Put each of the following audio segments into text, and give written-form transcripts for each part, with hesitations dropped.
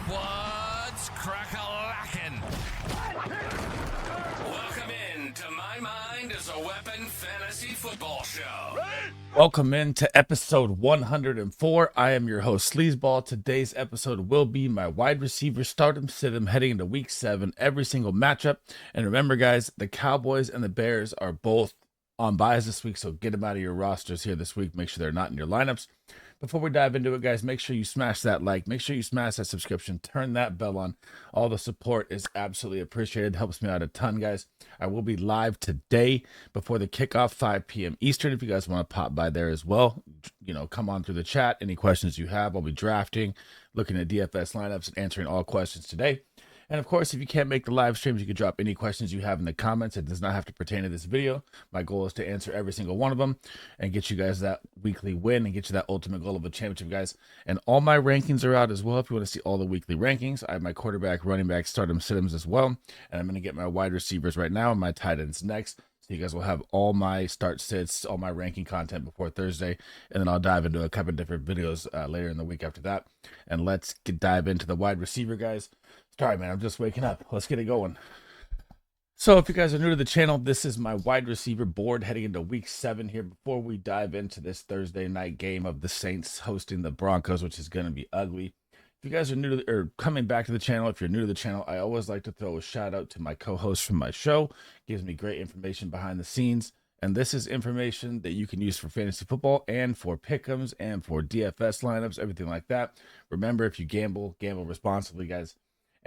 What's crack-a-lackin'? Welcome in to My Mind is a Weapon Fantasy Football Show. Welcome in to episode 104. I am your host, SleezBall. Today's episode will be my wide receiver start 'em, sit 'em heading into week 7, every single matchup. And remember, guys, the Cowboys and the Bears are both on buys this week, so get them out of your rosters here this week. Make sure they're not in your lineups. Before we dive into it, guys, make sure you smash that like, make sure you smash that subscription, turn that bell on. All the support is absolutely appreciated. Helps me out a ton, guys. I will be live today before the kickoff, 5 p.m. Eastern. If you guys want to pop by there as well, come on through the chat. Any questions you have, I'll be drafting, looking at DFS lineups, and answering all questions today. And of course, if you can't make the live streams, you can drop any questions you have in the comments. It does not have to pertain to this video. My goal is to answer every single one of them and get you guys that weekly win and get you that ultimate goal of a championship, guys. And all my rankings are out as well. If you want to see all the weekly rankings, I have my quarterback, running back, start-em, sit-ems as well. And I'm going to get my wide receivers right now and my tight ends next. So you guys will have all my start sits, all my ranking content before Thursday. And then I'll dive into a couple of different videos later in the week after that. And let's dive into the wide receiver, guys. Sorry, man, I'm just waking up. Let's get it going. So if you guys are new to the channel, this is my wide receiver board heading into week 7 here. Before we dive into this Thursday night game of the Saints hosting the Broncos, which is going to be ugly. If you guys are new to or coming back to the channel, if you're new to the channel, I always like to throw a shout out to my co-host from my show. Gives me great information behind the scenes. And this is information that you can use for fantasy football and for pick'ems and for DFS lineups, everything like that. Remember, if you gamble responsibly, guys.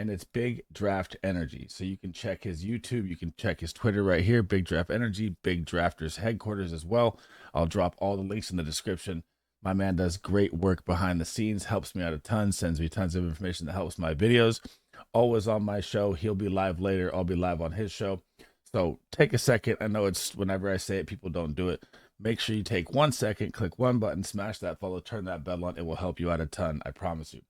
And it's Big Draft Energy. So you can check his YouTube. You can check his Twitter right here. Big Draft Energy, Big Drafters headquarters as well. I'll drop all the links in the description. My man does great work behind the scenes. Helps me out a ton. Sends me tons of information that helps my videos. Always on my show. He'll be live later. I'll be live on his show. So take a second. I know it's whenever I say it, people don't do it. Make sure you take 1 second, click one button, smash that follow, turn that bell on. It will help you out a ton. I promise you.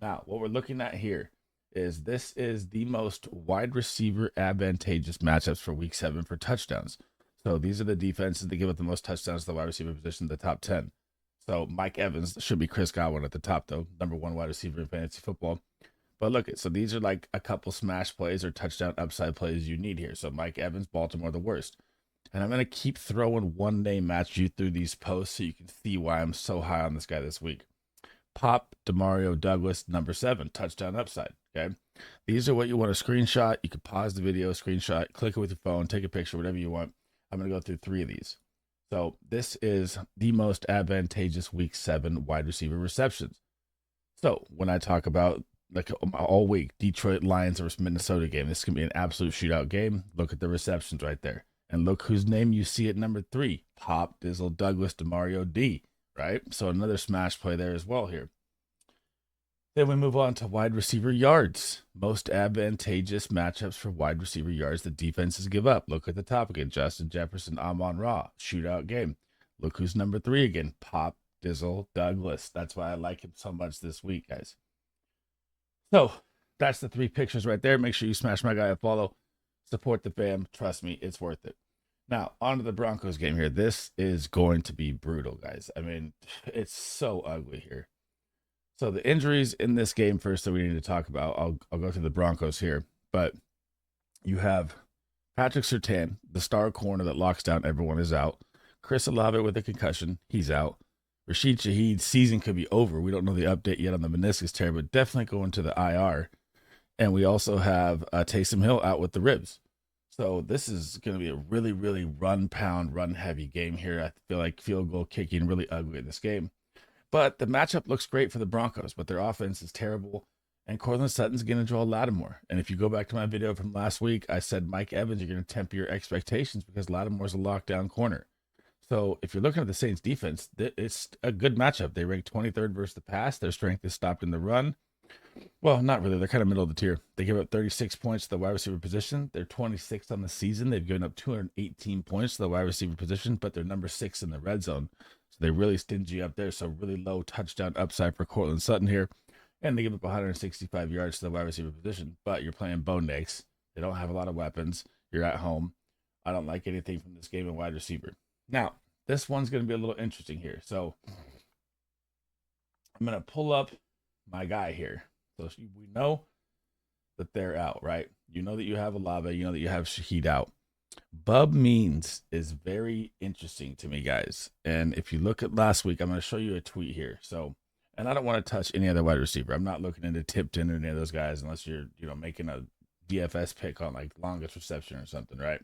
Now, what we're looking at here is this is the most wide receiver advantageous matchups for week 7 for touchdowns. So these are the defenses that give up the most touchdowns to the wide receiver position, the top 10. So Mike Evans should be Chris Godwin at the top, though, number 1 wide receiver in fantasy football. But look, so these are like a couple smash plays or touchdown upside plays you need here. So Mike Evans, Baltimore, the worst. And I'm going to keep throwing one name match you through these posts so you can see why I'm so high on this guy this week. Pop Demario Douglas, number 7, touchdown upside. Okay, these are what you want to screenshot. You can pause the video, screenshot, click it with your phone, take a picture, whatever you want. I'm going to go through 3 of these. So this is the most advantageous week 7 wide receiver receptions. So when I talk about like all week, Detroit Lions versus Minnesota game, this can be an absolute shootout game. Look at the receptions right there. And look whose name you see at number 3, Pop Dizzle Douglas Demario D. Right? So another smash play there as well here. Then we move on to wide receiver yards. Most advantageous matchups for wide receiver yards the defenses give up. Look at the top again. Justin Jefferson, Amon-Ra. Shootout game. Look who's number 3 again. Pop Dizzle Douglas. That's why I like him so much this week, guys. So that's the 3 pictures right there. Make sure you smash my guy a follow. Support the fam. Trust me, it's worth it. Now, on to the Broncos game here. This is going to be brutal, guys. I mean, it's so ugly here. So the injuries in this game first that we need to talk about. I'll go through the Broncos here. But you have Patrick Surtain, the star corner that locks down everyone, is out. Chris Olave with a concussion. He's out. Rashid Shaheed's season could be over. We don't know the update yet on the meniscus tear, but definitely going to the IR. And we also have Taysom Hill out with the ribs. So this is going to be a really, really run-pound, run-heavy game here. I feel like field goal kicking really ugly in this game. But the matchup looks great for the Broncos, but their offense is terrible. And Courtland Sutton's going to draw Lattimore. And if you go back to my video from last week, I said, Mike Evans, you're going to temper your expectations because Lattimore's a lockdown corner. So if you're looking at the Saints defense, it's a good matchup. They rank 23rd versus the pass. Their strength is stopped in the run. Well, not really. They're kind of middle of the tier. They give up 36 points to the wide receiver position. They're 26th on the season. They've given up 218 points to the wide receiver position, but they're number 6 in the red zone. So they're really stingy up there. So really low touchdown upside for Courtland Sutton here. And they give up 165 yards to the wide receiver position. But you're playing Bo Nix. They don't have a lot of weapons. You're at home. I don't like anything from this game in wide receiver. Now, this one's going to be a little interesting here. So I'm going to pull up my guy here. So we know that they're out, right? You know that you have Olave, you know that you have Shaheed out. Bub Means is very interesting to me, guys. And if you look at last week, I'm going to show you a tweet here. So, and I don't want to touch any other wide receiver. I'm not looking into Tipton or any of those guys unless you're, making a DFS pick on like longest reception or something, right?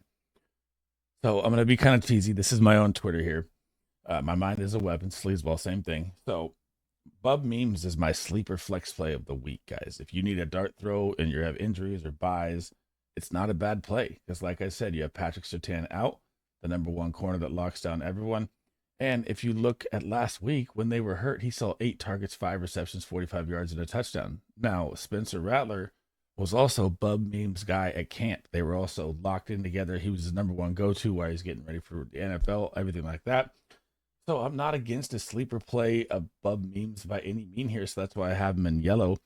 So I'm going to be kind of cheesy. This is my own Twitter here. My mind is a weapon. SleezBall, same thing. So Bub Memes is my sleeper flex play of the week, guys. If you need a dart throw and you have injuries or buys, it's not a bad play. Because like I said, you have Patrick Surtain out, the number one corner that locks down everyone. And if you look at last week, when they were hurt, he saw 8 targets, 5 receptions, 45 yards, and a touchdown. Now, Spencer Rattler was also Bub Memes' guy at camp. They were also locked in together. He was his number one go-to while he's getting ready for the NFL, everything like that. So I'm not against a sleeper play of Bub Memes by any mean here, so that's why I have him in yellow.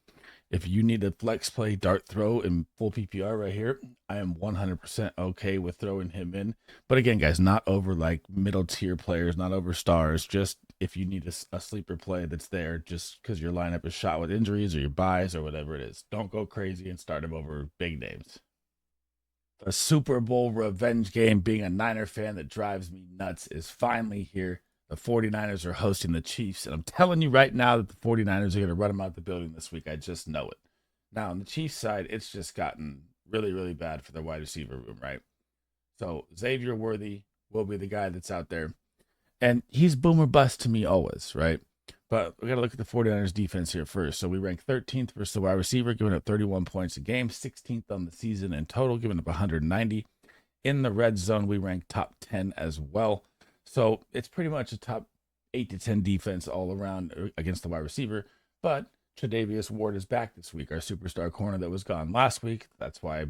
If you need a flex play dart throw in full PPR right here, I am 100% okay with throwing him in. But again, guys, not over like middle tier players, not over stars. Just if you need a sleeper play that's there just because your lineup is shot with injuries or your buys or whatever it is. Don't go crazy and start him over big names. A Super Bowl revenge game, being a Niner fan that drives me nuts, is finally here. The 49ers are hosting the Chiefs, and I'm telling you right now that the 49ers are going to run them out of the building this week. I just know it. Now, on the Chiefs side, it's just gotten really, really bad for their wide receiver room, right? So Xavier Worthy will be the guy that's out there, and he's boomer bust to me always, right? But we got to look at the 49ers defense here first. So we rank 13th versus the wide receiver, giving up 31 points a game, 16th on the season in total, giving up 190. In the red zone, we rank top 10 as well. So it's pretty much a top 8 to 10 defense all around against the wide receiver. But Tre'Davious Ward is back this week, our superstar corner that was gone last week. That's why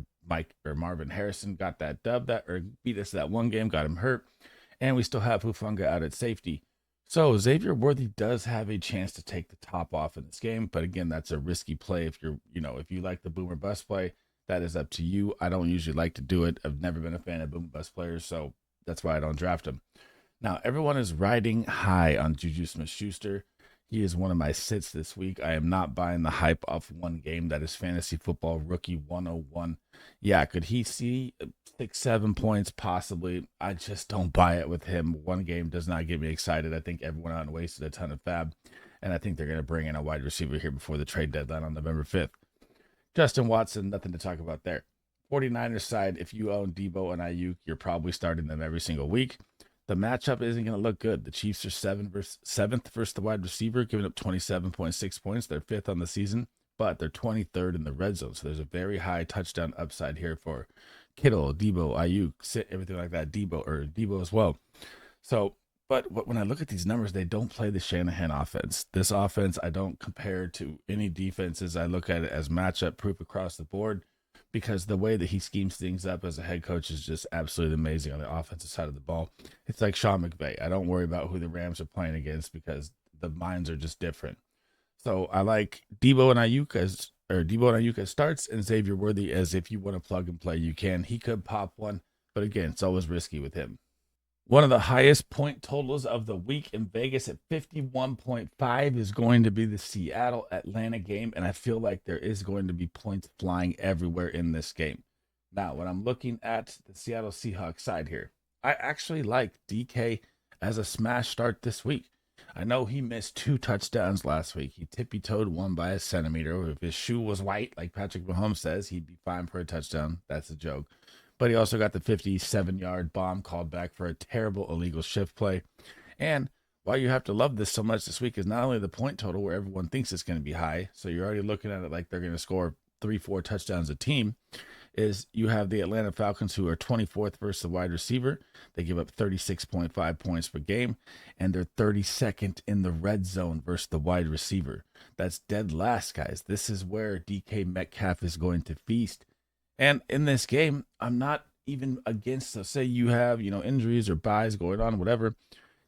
Marvin Harrison got that dub or beat us that one game, got him hurt. And we still have Hufanga out at safety. So Xavier Worthy does have a chance to take the top off in this game. But again, that's a risky play. If if you like the boomer bust play, that is up to you. I don't usually like to do it. I've never been a fan of boomer bust players, so that's why I don't draft them. Now, everyone is riding high on Juju Smith-Schuster. He is one of my sits this week. I am not buying the hype off one game. That is Fantasy Football Rookie 101. Yeah, could he see 6-7 points? Possibly. I just don't buy it with him. One game does not get me excited. I think everyone out wasted a ton of fab, and I think they're going to bring in a wide receiver here before the trade deadline on November 5th. Justin Watson, nothing to talk about there. 49ers side, if you own Debo and Ayuk, you're probably starting them every single week. The matchup isn't going to look good. The Chiefs are 7th versus the wide receiver, giving up 27.6 points. They're 5th on the season, but they're 23rd in the red zone. So there's a very high touchdown upside here for Kittle, Debo, Ayuk, everything like that. Debo as well. So, but when I look at these numbers, they don't play the Shanahan offense. This offense, I don't compare to any defenses. I look at it as matchup proof across the board, because the way that he schemes things up as a head coach is just absolutely amazing on the offensive side of the ball. It's like Sean McVay. I don't worry about who the Rams are playing against because the minds are just different. So I like Debo and Ayuk as starts, and Xavier Worthy as if you want to plug and play, you can. He could pop one, but again, it's always risky with him. One of the highest point totals of the week in Vegas at 51.5 is going to be the Seattle-Atlanta game, and I feel like there is going to be points flying everywhere in this game. Now, when I'm looking at the Seattle Seahawks side here, I actually like DK as a smash start this week. I know he missed 2 touchdowns last week. He tippy-toed one by a centimeter. If his shoe was white, like Patrick Mahomes says, he'd be fine for a touchdown. That's a joke. But he also got the 57-yard bomb called back for a terrible illegal shift play. And why you have to love this so much this week is not only the point total where everyone thinks it's going to be high, so you're already looking at it like they're going to score 3-4 touchdowns a team, is you have the Atlanta Falcons, who are 24th versus the wide receiver. They give up 36.5 points per game, and they're 32nd in the red zone versus the wide receiver. That's dead last, guys. This is where DK Metcalf is going to feast. And in this game, I'm not even against, so say you have, injuries or buys going on, whatever.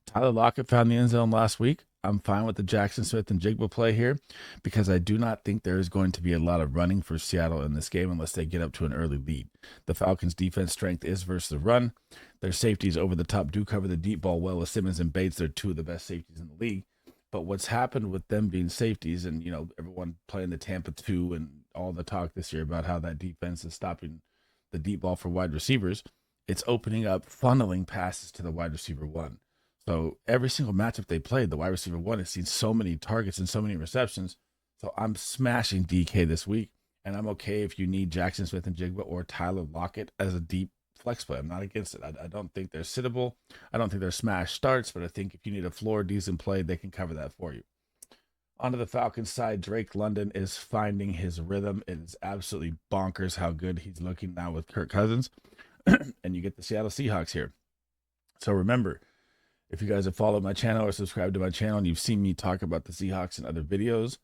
Tyler Lockett found the end zone last week. I'm fine with the Jackson Smith and Jigba play here because I do not think there is going to be a lot of running for Seattle in this game unless they get up to an early lead. The Falcons' defense strength is versus the run. Their safeties over the top do cover the deep ball well with Simmons and Bates. They're 2 of the best safeties in the league. But what's happened with them being safeties and, everyone playing the Tampa 2 and all the talk this year about how that defense is stopping the deep ball for wide receivers, it's opening up funneling passes to the wide receiver 1. So every single matchup they played, the wide receiver 1 has seen so many targets and so many receptions. So I'm smashing DK this week, and I'm okay if you need Jackson Smith and Jigba or Tyler Lockett as a deep flex play. I'm not against it. I don't think they're sittable. I don't think they're smash starts, but I think if you need a floor decent play, they can cover that for you. Onto the Falcons side, Drake London is finding his rhythm. It is absolutely bonkers how good he's looking now with Kirk Cousins. And you get the Seattle Seahawks here. So remember, if you guys have followed my channel or subscribed to my channel and you've seen me talk about the Seahawks in other videos,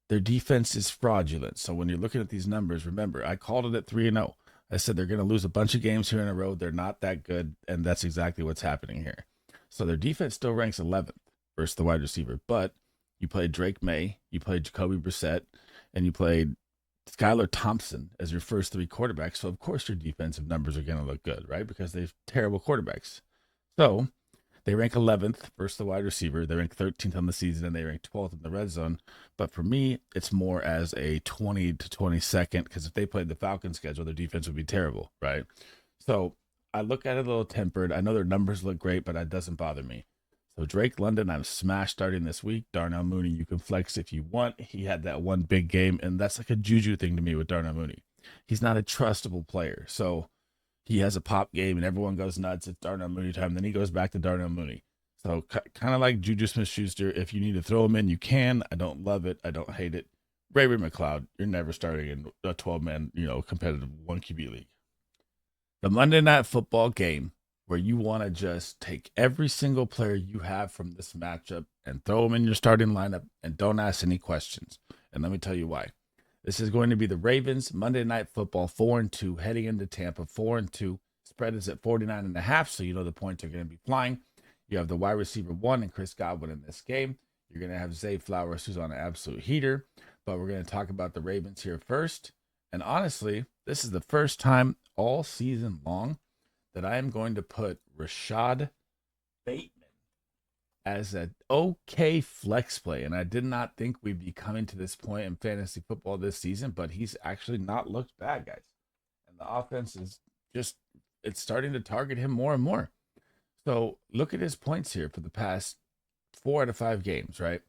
their defense is fraudulent. So when you're looking at these numbers, remember, I called it at 3-0. I said they're going to lose a bunch of games here in a row. They're not that good, and that's exactly what's happening here. So their defense still ranks 11th versus the wide receiver, but you played Drake May, you played Jacoby Brissett, and you played Skylar Thompson as your first 3 quarterbacks. So, of course, your defensive numbers are going to look good, right? Because they're terrible quarterbacks. So they rank 11th versus the wide receiver. They rank 13th on the season, and they rank 12th in the red zone. But for me, it's more as a 20 to 22nd, because if they played the Falcons schedule, their defense would be terrible, right? So I look at it a little tempered. I know their numbers look great, but that doesn't bother me. So Drake London, I'm smash starting this week. Darnell Mooney, you can flex if you want. He had that one big game, and that's like a juju thing to me with Darnell Mooney. He's not a trustable player. So he has a pop game and everyone goes nuts. It's Darnell Mooney time. Then he goes back to Darnell Mooney. So kind of like Juju Smith-Schuster. If you need to throw him in, you can. I don't love it. I don't hate it. Ray McLeod, you're never starting in a 12-man, competitive 1 QB league. The Monday Night Football game where you want to just take every single player you have from this matchup and throw them in your starting lineup and don't ask any questions. And let me tell you why. This is going to be the Ravens Monday Night Football 4-2 heading into Tampa 4-2. Spread is at 49.5, so you know the points are going to be flying. You have the wide receiver 1 and Chris Godwin in this game. You're going to have Zay Flowers, who's on an absolute heater. But we're going to talk about the Ravens here first. And honestly, this is the first time all season long that I am going to put Rashad Bateman as an okay flex play. And I did not think we'd be coming to this point in fantasy football this season, but he's actually not looked bad, guys. And the offense is it's starting to target him more and more. So look at his points here for the past 4 out of 5 games, right?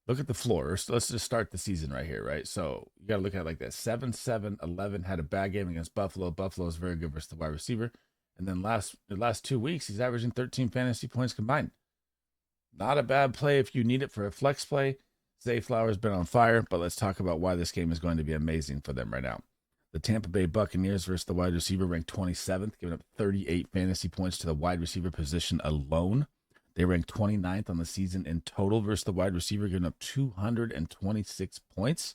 Look at the floor. So let's just start the season right here, right? So you got to look at it like that. 7-7-11 had a bad game against Buffalo. Buffalo is very good versus the wide receiver. And then the last 2 weeks, he's averaging 13 fantasy points combined. Not a bad play if you need it for a flex play. Zay Flowers been on fire, but let's talk about why this game is going to be amazing for them right now. The Tampa Bay Buccaneers versus the wide receiver ranked 27th, giving up 38 fantasy points to the wide receiver position alone. They ranked 29th on the season in total versus the wide receiver, giving up 226 points.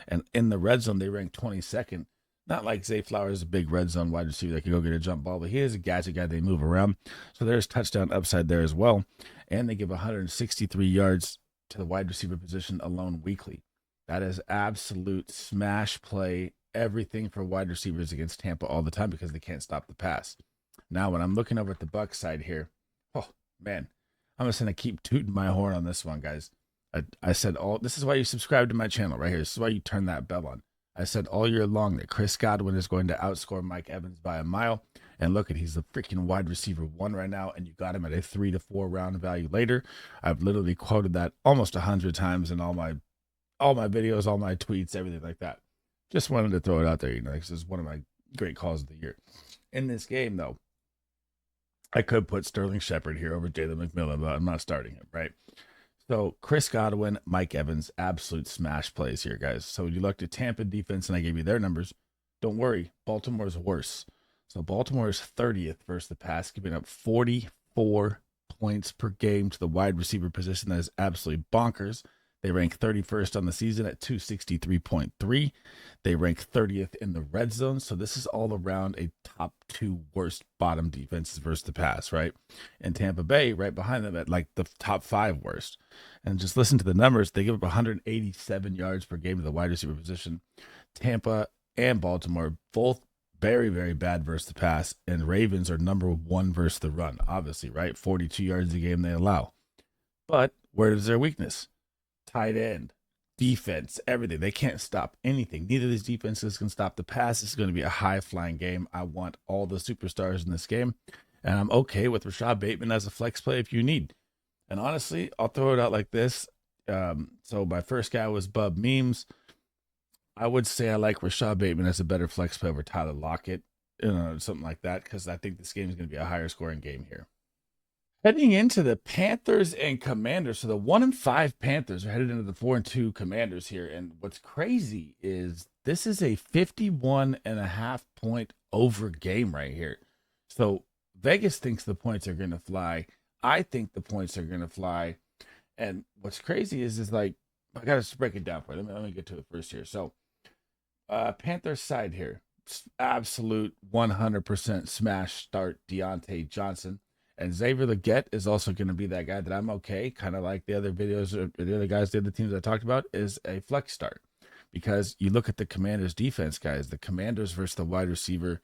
And in the red zone, they ranked 22nd. Not like Zay Flowers is a big red zone wide receiver that can go get a jump ball, but he is a gadget guy. They move around. So there's touchdown upside there as well. And they give 163 yards to the wide receiver position alone weekly. That is absolute smash play, everything for wide receivers against Tampa all the time because they can't stop the pass. Now, when I'm looking over at the Bucs side here, oh, man, I'm just going to keep tooting my horn on this one, guys. I said this is why you subscribe to my channel right here. This is why you turn that bell on. I said all year long that Chris Godwin is going to outscore Mike Evans by a mile. And look he's the freaking wide receiver 1 right now. And you got him at a 3 to 4 round value later. I've literally quoted that almost 100 times in all my videos, all my tweets, everything like that. Just wanted to throw it out there, because it's one of my great calls of the year. In this game, though, I could put Sterling Shepard here over Jalen McMillan, but I'm not starting him, right? So Chris Godwin, Mike Evans, absolute smash plays here, guys. So you looked at Tampa defense, and I gave you their numbers. Don't worry, Baltimore's worse. So Baltimore is 30th versus the pass, giving up 44 points per game to the wide receiver position. That is absolutely bonkers. They rank 31st on the season at 263.3. They rank 30th in the red zone. So this is all around a top 2 worst bottom defenses versus the pass, right? And Tampa Bay right behind them at like the top 5 worst. And just listen to the numbers. They give up 187 yards per game to the wide receiver position. Tampa and Baltimore both very, very bad versus the pass. And Ravens are number 1 versus the run, obviously, right? 42 yards a game they allow. But where is their weakness? tight end, defense, everything. They can't stop anything. Neither of these defenses can stop the pass. It's going to be a high-flying game. I want all the superstars in this game, and I'm okay with Rashad Bateman as a flex play if you need. And honestly, I'll throw it out like this. So my first guy was Bub Memes. I would say I like Rashad Bateman as a better flex play over Tyler Lockett, something like that, because I think this game is going to be a higher scoring game here. Heading into the Panthers and Commanders. So the 1-5 Panthers are headed into the 4-2 Commanders here. And what's crazy is this is a 51.5 point over game right here. So Vegas thinks the points are going to fly. I think the points are going to fly. And what's crazy is like, I got to break it down for you. Let me get to it first here. So Panthers side here, absolute 100% smash start Deontay Johnson. And Xavier Legette is also going to be that guy that I'm okay, kind of like the other videos, or the other guys, the other teams I talked about, is a flex start. Because you look at the Commanders defense, guys, the Commanders versus the wide receiver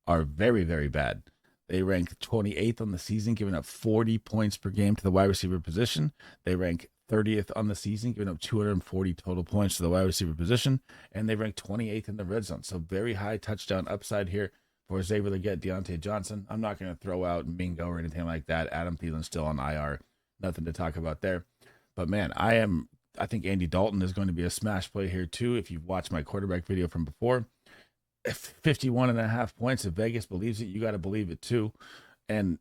are very, very bad. They rank 28th on the season, giving up 40 points per game to the wide receiver position. They rank 30th on the season, giving up 240 total points to the wide receiver position. And they rank 28th in the red zone. So very high touchdown upside here for Xavier Legette, Deontay Johnson. I'm not going to throw out Mingo or anything like that. Adam Thielen's still on IR. Nothing to talk about there. But man, I think Andy Dalton is going to be a smash play here too. If you've watched my quarterback video from before, 51.5 points. If Vegas believes it, you got to believe it too. And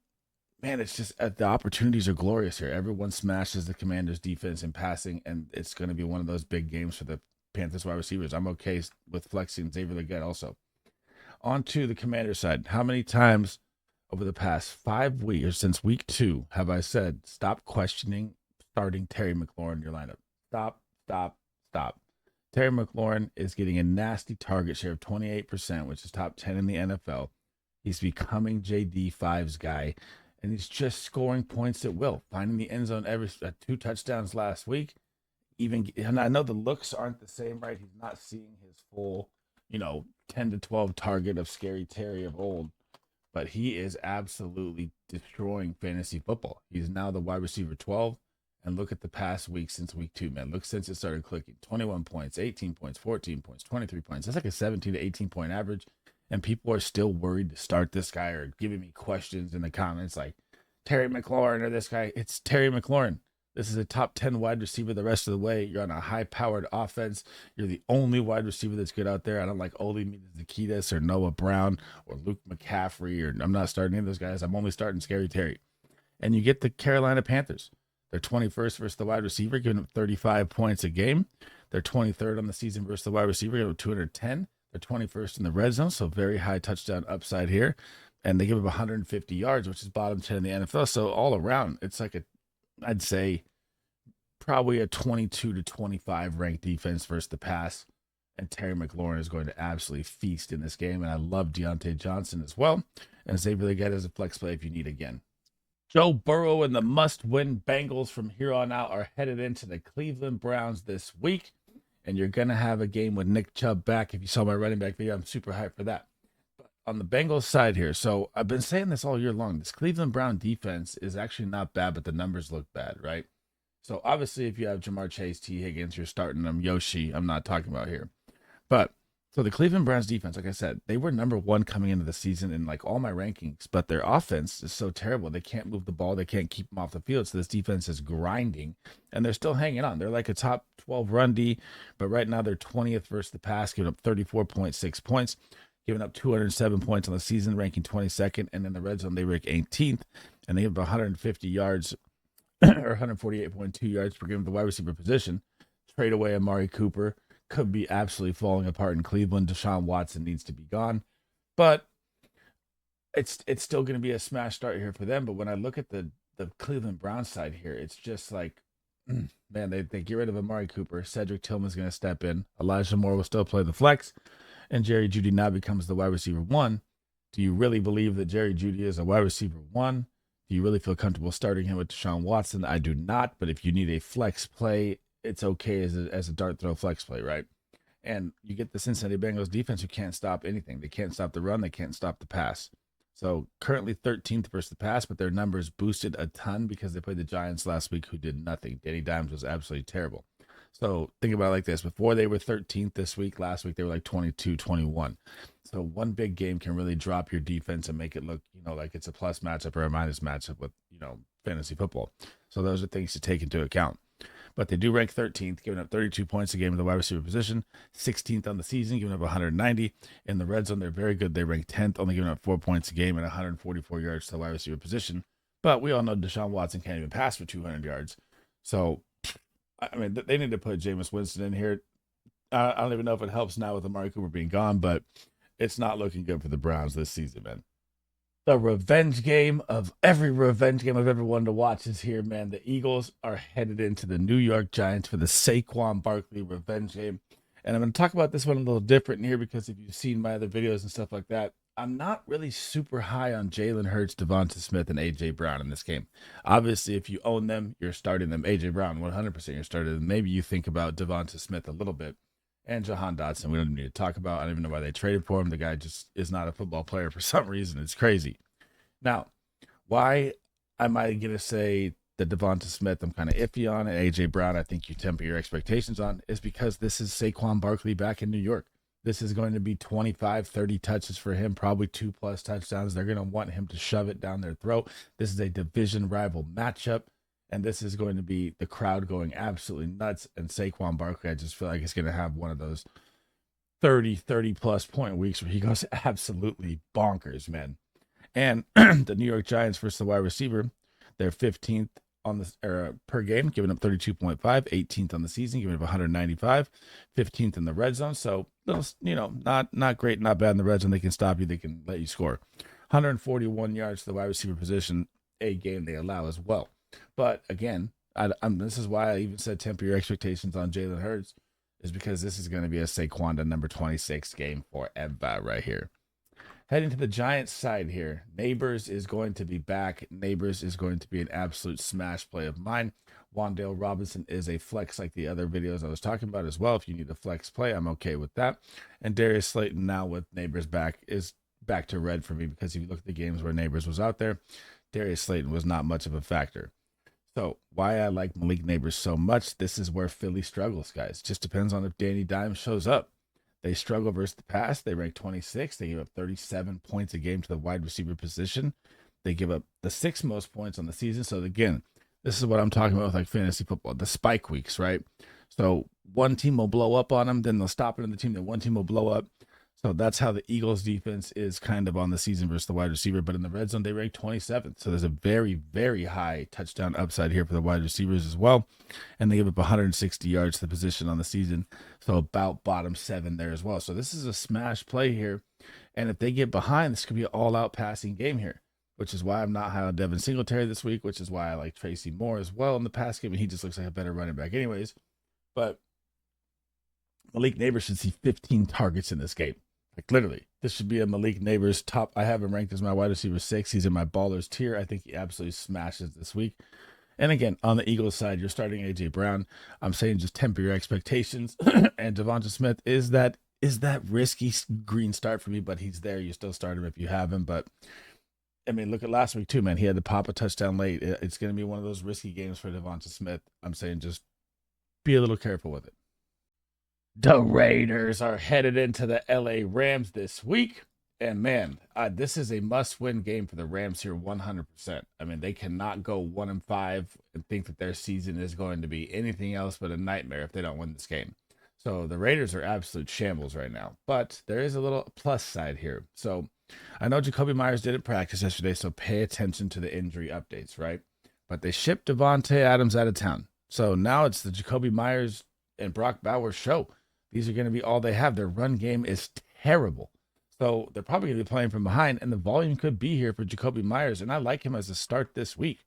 man, it's just the opportunities are glorious here. Everyone smashes the Commanders defense in passing, and it's going to be one of those big games for the Panthers wide receivers. I'm okay with flexing Xavier Legette also. On to the Commander side. How many times over the past 5 weeks, or since week 2, have I said, stop questioning starting Terry McLaurin in your lineup? Stop. Terry McLaurin is getting a nasty target share of 28%, which is top 10 in the NFL. He's becoming JD5's guy, and he's just scoring points at will, finding the end zone every 2 touchdowns last week. And I know the looks aren't the same, right? He's not seeing his full, 10 to 12 target of Scary Terry of old, but he is absolutely destroying fantasy football. He's now the wide receiver 12, and look at the past week since week 2, man. Look since it started clicking. 21 points, 18 points, 14 points, 23 points. That's like a 17 to 18 point average, and people are still worried to start this guy or giving me questions in the comments like, Terry McLaurin or this guy. It's Terry McLaurin. This is a top 10 wide receiver the rest of the way. You're on a high-powered offense. You're the only wide receiver that's good out there. I don't like Oli Zakitas or Noah Brown or Luke McCaffrey, or I'm not starting any of those guys. I'm only starting Scary Terry. And you get the Carolina Panthers. They're 21st versus the wide receiver, giving up 35 points a game. They're 23rd on the season versus the wide receiver, giving up 210. They're 21st in the red zone, so very high touchdown upside here. And they give up 150 yards, which is bottom 10 in the NFL. So all around, it's like I'd say probably a 22 to 25 ranked defense versus the pass. And Terry McLaurin is going to absolutely feast in this game. And I love Deontay Johnson as well. And Xavier Legette as a flex play if you need again. Joe Burrow and the must-win Bengals from here on out are headed into the Cleveland Browns this week. And you're going to have a game with Nick Chubb back. If you saw my running back video, I'm super hyped for that. But on the Bengals side here, so I've been saying this all year long. This Cleveland Brown defense is actually not bad, but the numbers look bad, right? So obviously if you have Jamar Chase, T. Higgins, you're starting them. Yoshi, I'm not talking about here. But so the Cleveland Browns defense, like I said, they were number 1 coming into the season in like all my rankings, but their offense is so terrible. They can't move the ball. They can't keep them off the field. So this defense is grinding, and they're still hanging on. They're like a top 12 run D, but right now they're 20th versus the pass, giving up 34.6 points, giving up 207 points on the season, ranking 22nd. And in the red zone, they rank 18th, and they have 150 yards or 148.2 yards per game of the wide receiver position. Trade away Amari Cooper. Could be absolutely falling apart in Cleveland. Deshaun Watson needs to be gone. But it's still going to be a smash start here for them. But when I look at the Cleveland Browns side here, it's just like, man, they get rid of Amari Cooper. Cedric Tillman's going to step in. Elijah Moore will still play the flex. And Jerry Jeudy now becomes the wide receiver 1. Do you really believe that Jerry Jeudy is a wide receiver 1? Do you really feel comfortable starting him with Deshaun Watson? I do not. But if you need a flex play, it's okay as a dart throw flex play, right? And you get the Cincinnati Bengals defense who can't stop anything. They can't stop the run. They can't stop the pass. So currently 13th versus the pass, but their numbers boosted a ton because they played the Giants last week who did nothing. Danny Dimes was absolutely terrible. So think about it like this. Before they were 13th this week, last week they were like 22-21. So one big game can really drop your defense and make it look, like it's a plus matchup or a minus matchup with, fantasy football. So those are things to take into account. But they do rank 13th, giving up 32 points a game in the wide receiver position, 16th on the season, giving up 190. In the red zone, they're very good. They rank 10th, only giving up 4 points a game and 144 yards to the wide receiver position. But we all know Deshaun Watson can't even pass for 200 yards. So, they need to put Jameis Winston in here. I don't even know if it helps now with Amari Cooper being gone, but it's not looking good for the Browns this season, man. The revenge game of every revenge game I've ever wanted to watch is here, man. The Eagles are headed into the New York Giants for the Saquon Barkley revenge game. And I'm going to talk about this one a little different here because if you've seen my other videos and stuff like that, I'm not really super high on Jalen Hurts, Devonta Smith, and A.J. Brown in this game. Obviously, if you own them, you're starting them. A.J. Brown, 100% you're starting them. Maybe you think about Devonta Smith a little bit. And Jahan Dotson, we don't need to talk about. I don't even know why they traded for him. The guy just is not a football player for some reason. It's crazy. Now, why am I going to say that Devonta Smith I'm kind of iffy on, and A.J. Brown I think you temper your expectations on, is because this is Saquon Barkley back in New York. This is going to be 25, 30 touches for him, probably 2+ touchdowns. They're going to want him to shove it down their throat. This is a division rival matchup. And this is going to be the crowd going absolutely nuts. And Saquon Barkley, I just feel like it's going to have one of those 30+ point weeks where he goes absolutely bonkers, man. And the New York Giants versus the wide receiver, they're 15th on the per game, giving up 32.5, 18th on the season, giving up 195, 15th in the red zone. So, not great, not bad in the red zone. They can stop you. They can let you score. 141 yards to the wide receiver position, a game they allow as well. But again, this is why I even said temper your expectations on Jalen Hurts, is because this is going to be a Saquon number 26 game forever right here. Heading to the Giants side here, Neighbors is going to be back. Neighbors is going to be an absolute smash play of mine. Wan'Dale Robinson is a flex like the other videos I was talking about as well. If you need a flex play, I'm okay with that. And Darius Slayton now with Neighbors back is back to red for me, because if you look at the games where Neighbors was out there, Darius Slayton was not much of a factor. So why I like Malik Neighbors so much, this is where Philly struggles, guys. Just depends on if Danny Dimes shows up. They struggle versus the pass. They rank 26. They give up 37 points a game to the wide receiver position. They give up the 6th most points on the season. So again, this is what I'm talking about with like fantasy football, the spike weeks, right? So one team will blow up on them, then they'll stop another team, then one team will blow up. So that's how the Eagles defense is kind of on the season versus the wide receiver. But in the red zone, they rank 27th. So there's a very, very high touchdown upside here for the wide receivers as well. And they give up 160 yards to the position on the season. So about bottom 7 there as well. So this is a smash play here. And if they get behind, this could be an all-out passing game here, which is why I'm not high on Devin Singletary this week, which is why I like Tracy Moore as well in the pass game. And he just looks like a better running back anyways. But Malik Neighbors should see 15 targets in this game. Like literally, this should be a Malik Neighbors top. I have him ranked as my wide receiver 6. He's in my ballers tier. I think he absolutely smashes this week. And again, on the Eagles side, you're starting A.J. Brown. I'm saying just temper your expectations. And Devonta Smith is that risky green start for me, but he's there. You still start him if you have him. But I mean, look at last week too, man. He had to pop a touchdown late. It's going to be one of those risky games for Devonta Smith. I'm saying just be a little careful with it. The Raiders are headed into the LA Rams this week. And man, this is a must-win game for the Rams here, 100%. I mean, they cannot go 1-5 and think that their season is going to be anything else but a nightmare if they don't win this game. So the Raiders are absolute shambles right now. But there is a little plus side here. So I know Jacoby Myers didn't practice yesterday, so pay attention to the injury updates, right? But they shipped Devontae Adams out of town. So now it's the Jacoby Myers and Brock Bowers show. These are going to be all they have. Their run game is terrible. So they're probably going to be playing from behind, and the volume could be here for Jacoby Myers, and I like him as a start this week.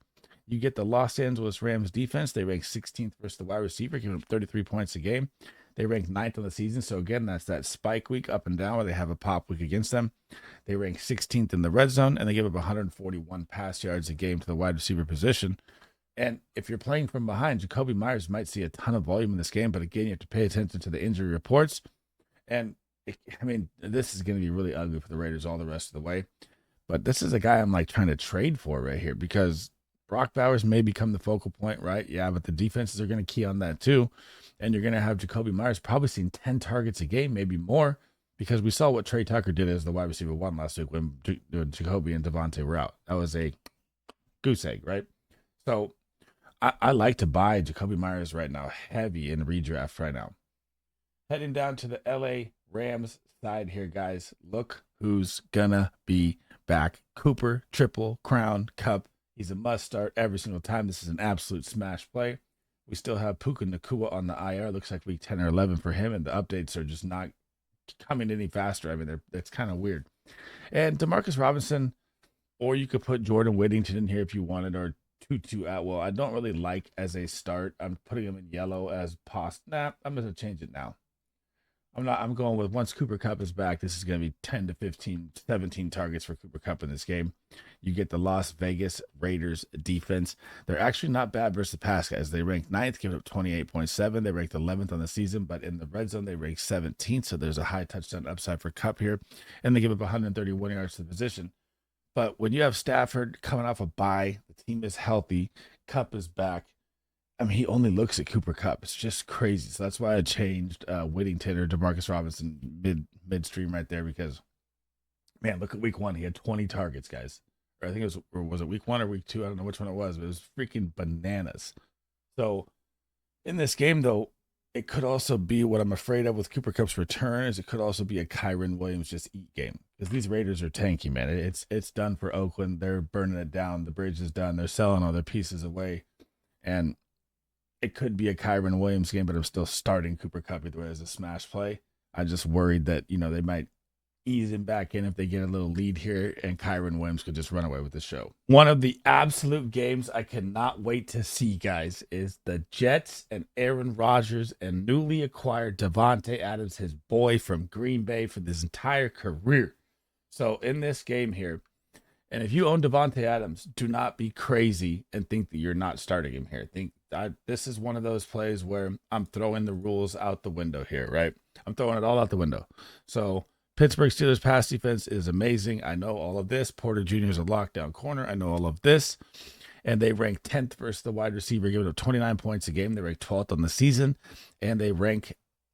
You get the Los Angeles Rams defense. They rank 16th versus the wide receiver, giving up 33 points a game. They rank 9th on the season. So again, that's that spike week up and down where they have a pop week against them. They rank 16th in the red zone, and they give up 141 pass yards a game to the wide receiver position. And if you're playing from behind, Jacoby Myers might see a ton of volume in this game. But again, you have to pay attention to the injury reports. And this is going to be really ugly for the Raiders all the rest of the way. But this is a guy I'm like trying to trade for right here, because Brock Bowers may become the focal point, right? Yeah, but the defenses are going to key on that too. And you're going to have Jacoby Myers probably seeing 10 targets a game, maybe more, because we saw what Trey Tucker did as the wide receiver one last week when Jacoby and Devontae were out. That was a goose egg, right? So I like to buy Jacoby Myers right now, heavy in redraft right now. Heading down to the LA Rams side here, guys. Look who's gonna be back. Cooper, Triple, Crown, Cup. He's a must start every single time. This is an absolute smash play. We still have Puka Nacua on the IR. Looks like week 10 or 11 for him, and the updates are just not coming any faster. I mean, it's kind of weird. And Demarcus Robinson, or you could put Jordan Whittington in here if you wanted, or Tutu Atwell. I don't really like as a start. I'm putting him in yellow as Nah, I'm going to change it now. I'm going with once Cooper Kupp is back, this is going to be 10 to 15, 17 targets for Cooper Kupp in this game. You get the Las Vegas Raiders defense. They're actually not bad versus the pass, guys. They ranked 9th, giving up 28.7. They ranked 11th on the season, but in the red zone, they ranked 17th. So there's a high touchdown upside for Kupp here. And they give up 131 yards to the position. But when you have Stafford coming off a bye, the team is healthy, Kupp is back. I mean, he only looks at Cooper Kupp. It's just crazy. So that's why I changed Whittington or Demarcus Robinson midstream right there because, man, look at week 1. He had 20 targets, guys. Or I think was it week 1 or week 2? I don't know which one it was, but it was freaking bananas. So in this game, though, it could also be what I'm afraid of with Cooper Kupp's return is it could also be a Kyren Williams just eat game because these Raiders are tanky, man. It's done for Oakland. They're burning it down. The bridge is done. They're selling all their pieces away. And it could be a Kyren Williams game, but I'm still starting Cooper Kupp either way as a smash play. I just worried that, they might ease him back in if they get a little lead here and Kyren Williams could just run away with the show. One of the absolute games I cannot wait to see, guys, is the Jets and Aaron Rodgers and newly acquired Davante Adams, his boy from Green Bay for this entire career. So in this game here, and if you own Davante Adams, do not be crazy and think that you're not starting him here. This is one of those plays where I'm throwing the rules out the window here, right? I'm throwing it all out the window. So Pittsburgh Steelers pass defense is amazing. I know all of this. Porter Jr. is a lockdown corner. I know all of this. And they rank 10th versus the wide receiver, giving up 29 points a game. They rank 12th on the season. And they rank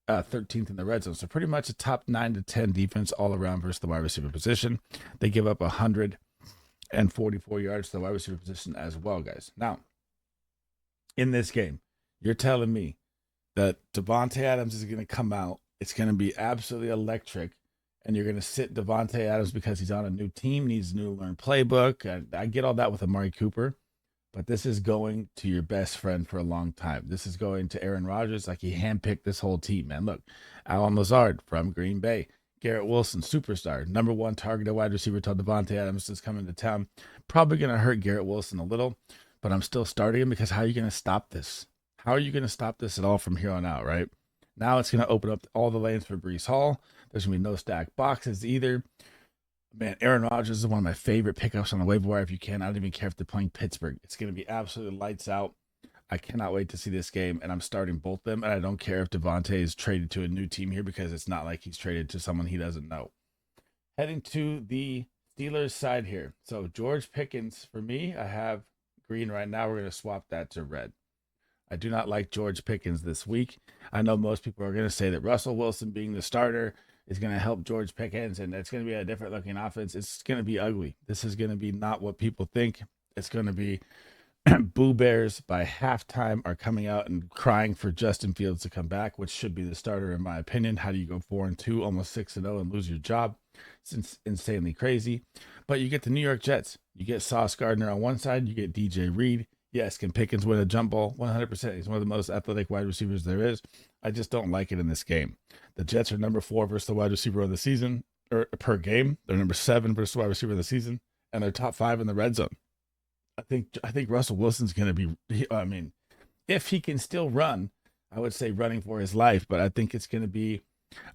13th in the red zone. So pretty much a top 9 to 10 defense all around versus the wide receiver position. They give up 144 yards to the wide receiver position as well, guys. Now, in this game, you're telling me that Davante Adams is going to come out. It's going to be absolutely electric. And you're going to sit Davante Adams because he's on a new team, needs a new learn playbook. I get all that with Amari Cooper. But this is going to your best friend for a long time. This is going to Aaron Rodgers like he handpicked this whole team, man. Look, Allen Lazard from Green Bay. Garrett Wilson, superstar. Number 1 targeted wide receiver till Davante Adams is coming to town. Probably going to hurt Garrett Wilson a little, but I'm still starting him because how are you going to stop this? How are you going to stop this at all from here on out, right? Now it's going to open up all the lanes for Breece Hall. There's going to be no stack boxes either. Man, Aaron Rodgers is one of my favorite pickups on the waiver wire if you can. I don't even care if they're playing Pittsburgh. It's going to be absolutely lights out. I cannot wait to see this game, and I'm starting both of them, and I don't care if Davante is traded to a new team here because it's not like he's traded to someone he doesn't know. Heading to the Steelers side here. So George Pickens, for me, I have green right now. We're going to swap that to red. I do not like George Pickens this week. I know most people are going to say that Russell Wilson being the starter is going to help George Pickens, and it's going to be a different looking offense. It's going to be ugly. This is going to be not what people think. It's going to be Boo Bears by halftime are coming out and crying for Justin Fields to come back, which should be the starter in my opinion. How do you go 4-2, almost 6-0 and lose your job? It's insanely crazy. But you get the New York Jets. You get Sauce Gardner on one side. You get DJ Reed. Yes, can Pickens win a jump ball? 100%. He's one of the most athletic wide receivers there is. I just don't like it in this game. The Jets are number 4 versus the wide receiver of the season, or per game. They're number 7 versus the wide receiver of the season, and they're top 5 in the red zone. I think Russell Wilson's going to be, if he can still run, I would say running for his life, but I think it's going to be,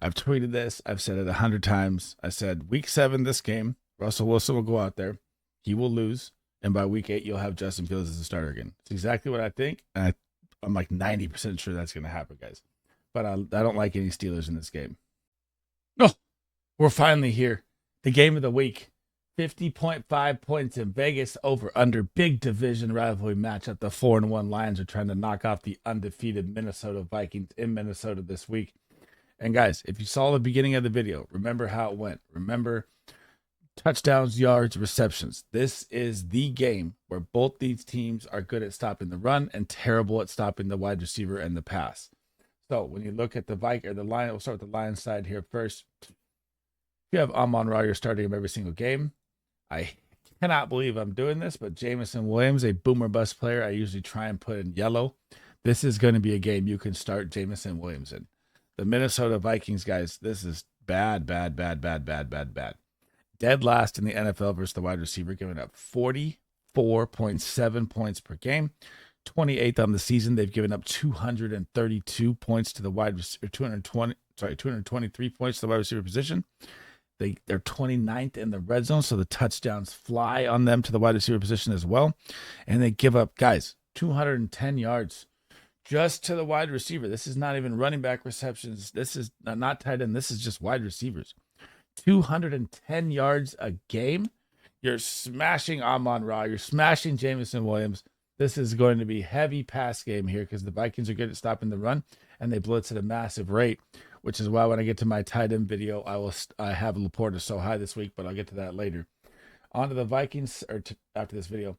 I've tweeted this, I've said it 100 times. I said week 7, this game, Russell Wilson will go out there, he will lose, and by week 8, you'll have Justin Fields as a starter again. It's exactly what I think, and I'm like 90% sure that's going to happen, guys. But I don't like any Steelers in this game. Oh, we're finally here. The game of the week. 50.5 points in Vegas, over under. Big division rivalry matchup. The 4-1 Lions are trying to knock off the undefeated Minnesota Vikings in Minnesota this week. And guys, if you saw the beginning of the video, remember how it went. Remember touchdowns, yards, receptions. This is the game where both these teams are good at stopping the run and terrible at stopping the wide receiver and the pass. So when you look at the Lion, we'll start with the Lions side here first. If you have Amon-Ra, you're starting him every single game. I cannot believe I'm doing this, but Jameson Williams, a boomer bust player, I usually try and put in yellow. This is going to be a game you can start Jameson Williams in. The Minnesota Vikings, guys, this is bad. Dead last in the NFL versus the wide receiver, giving up 44.7 points per game. 28th on the season. They've given up 232 points to the wide receiver, 223 points to the wide receiver position. They're 29th in the red zone, so the touchdowns fly on them to the wide receiver position as well. And they give up, guys, 210 yards just to the wide receiver. This is not even running back receptions. This is not tight end. This is just wide receivers. 210 yards a game. You're smashing Amon-Ra. You're smashing Jameson Williams. This is going to be heavy pass game here because the Vikings are good at stopping the run and they blitz at a massive rate, which is why when I get to my tight end video, I have Laporta so high this week, but I'll get to that later. On to the Vikings, after this video.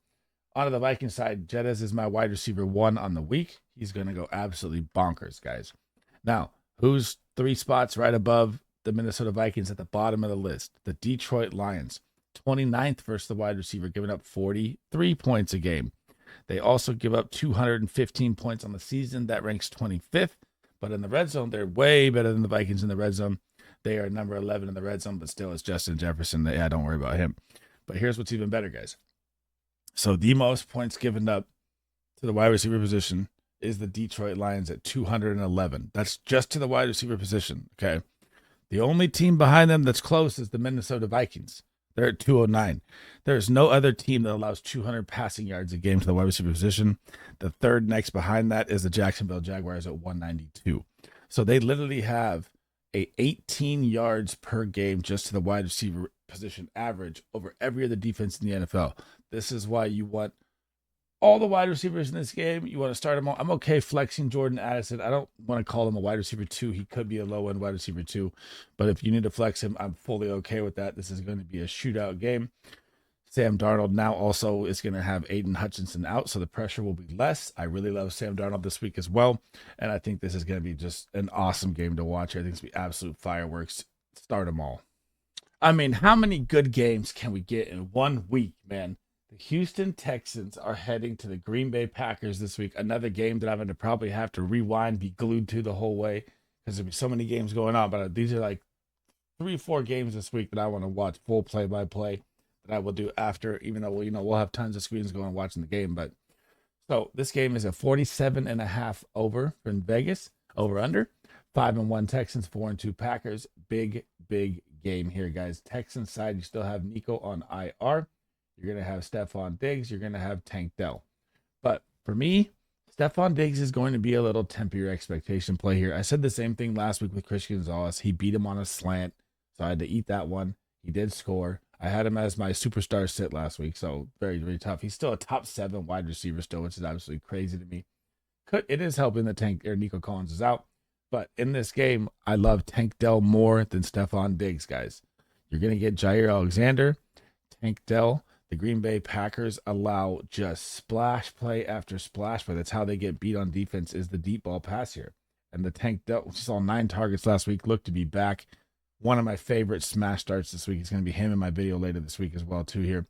On to the Vikings side, Jedez is my wide receiver 1 on the week. He's going to go absolutely bonkers, guys. Now, who's 3 spots right above the Minnesota Vikings at the bottom of the list? The Detroit Lions, 29th versus the wide receiver, giving up 43 points a game. They also give up 215 points on the season. That ranks 25th. But in the red zone, they're way better than the Vikings in the red zone. They are number 11 in the red zone, but still it's Justin Jefferson. Yeah, don't worry about him. But here's what's even better, guys. So the most points given up to the wide receiver position is the Detroit Lions at 211. That's just to the wide receiver position, okay? The only team behind them that's close is the Minnesota Vikings. They're at 209. There's no other team that allows 200 passing yards a game to the wide receiver position. The third next behind that is the Jacksonville Jaguars at 192. So they literally have a 18 yards per game just to the wide receiver position average over every other defense in the NFL. This is why you want all the wide receivers in this game. You want to start them all. I'm okay flexing Jordan Addison. I don't want to call him a wide receiver 2. He could be a low-end wide receiver 2. But if you need to flex him, I'm fully okay with that. This is going to be a shootout game. Sam Darnold now also is going to have Aiden Hutchinson out, so the pressure will be less. I really love Sam Darnold this week as well. And I think this is going to be just an awesome game to watch. I think it's going to be absolute fireworks. Start them all. I mean, how many good games can we get in 1 week, man? The Houston Texans are heading to the Green Bay Packers this week. Another game that I'm going to probably have to rewind, be glued to the whole way because there'll be so many games going on. But these are like 3-4 games this week that I want to watch full play-by-play that I will do after, even though we'll have tons of screens going watching the game. But so this game is a 47.5 over in Vegas, over under. 5-1 Texans, 4-2 Packers. Big game here, guys. Texans side, you still have Nico on IR. You're going to have Stephon Diggs. You're going to have Tank Dell. But for me, Stephon Diggs is going to be a little temper your expectation play here. I said the same thing last week with Christian Gonzalez. He beat him on a slant, so I had to eat that one. He did score. I had him as my superstar sit last week, so very, very tough. He's still a top 7 wide receiver still, which is absolutely crazy to me. It is helping that Nico Collins is out. But in this game, I love Tank Dell more than Stephon Diggs, guys. You're going to get Jair Alexander, Tank Dell. The Green Bay Packers allow just splash play after splash play. That's how they get beat on defense, is the deep ball pass here. And the Tank Dell, which saw 9 targets last week, looked to be back. One of my favorite smash starts this week is going to be him in my video later this week as well, too, here.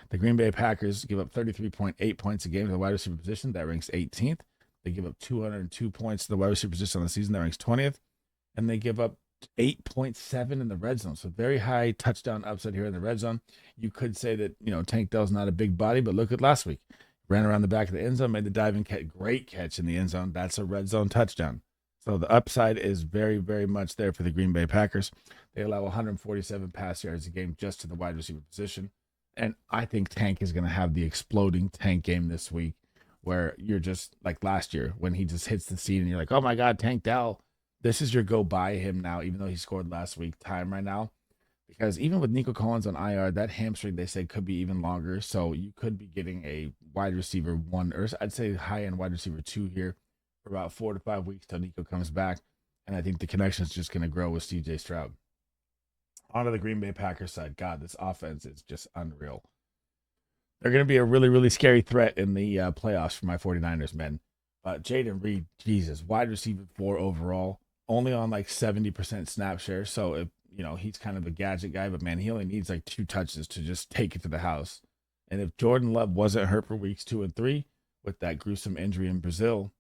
The Green Bay Packers give up 33.8 points a game to the wide receiver position. That ranks 18th. They give up 202 points to the wide receiver position on the season. That ranks 20th. And they give up 8.7 in the red zone. So very high touchdown upside here in the red zone. You could say that, Tank Dell's not a big body, but look at last week. Ran around the back of the end zone, made the diving catch. Great catch in the end zone. That's a red zone touchdown. So the upside is very, very much there for the Green Bay Packers. They allow 147 pass yards a game just to the wide receiver position. And I think Tank is going to have the exploding Tank game this week where you're just like last year when he just hits the scene and you're like, oh my God, Tank Dell. This is your go buy him now, even though he scored last week time right now. because even with Nico Collins on IR, that hamstring they said could be even longer. So you could be getting a wide receiver 1, or I'd say high end wide receiver 2 here for about 4 to 5 weeks till Nico comes back. And I think the connection is just going to grow with CJ Stroud. On to the Green Bay Packers side. God, this offense is just unreal. They're going to be a really, really scary threat in the playoffs for my 49ers, men. Jaden Reed, Jesus, wide receiver 4 overall, only on like 70% snap share. So, if, he's kind of a gadget guy, but man, he only needs like 2 touches to just take it to the house. And if Jordan Love wasn't hurt for weeks 2 and 3 with that gruesome injury in Brazil,